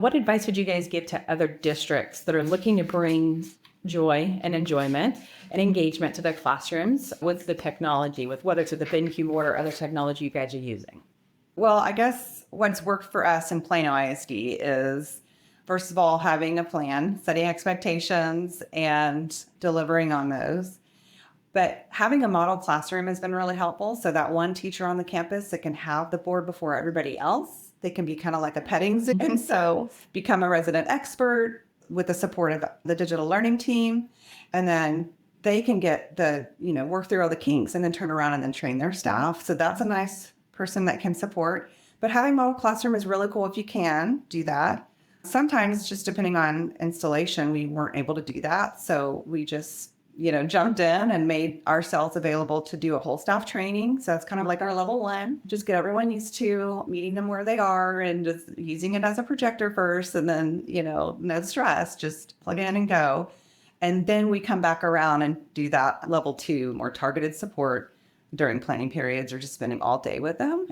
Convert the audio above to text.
What advice would you guys give to other districts that are looking to bring joy and enjoyment and engagement to their classrooms with the technology, with whether it's with the BenQ Board or other technology you guys are using? Well, I guess what's worked for us in Plano ISD is, first of all, having a plan, setting expectations, and delivering on those. But having a model classroom has been really helpful. So that one teacher on the campus that can have the board before everybody else, they can be kind of like a petting zoo. And so become a resident expert with the support of the digital learning team. And then they can get work through all the kinks and then turn around and then train their staff. So that's a nice person that can support. But having model classroom is really cool if you can do that. Sometimes just depending on installation, we weren't able to do that. So we just jumped in and made ourselves available to do a whole staff training. So that's kind of like our level one. Just get everyone used to meeting them where they are and just using it as a projector first. And then, no stress, just plug in and go. And then we come back around and do that level two, more targeted support during planning periods or just spending all day with them.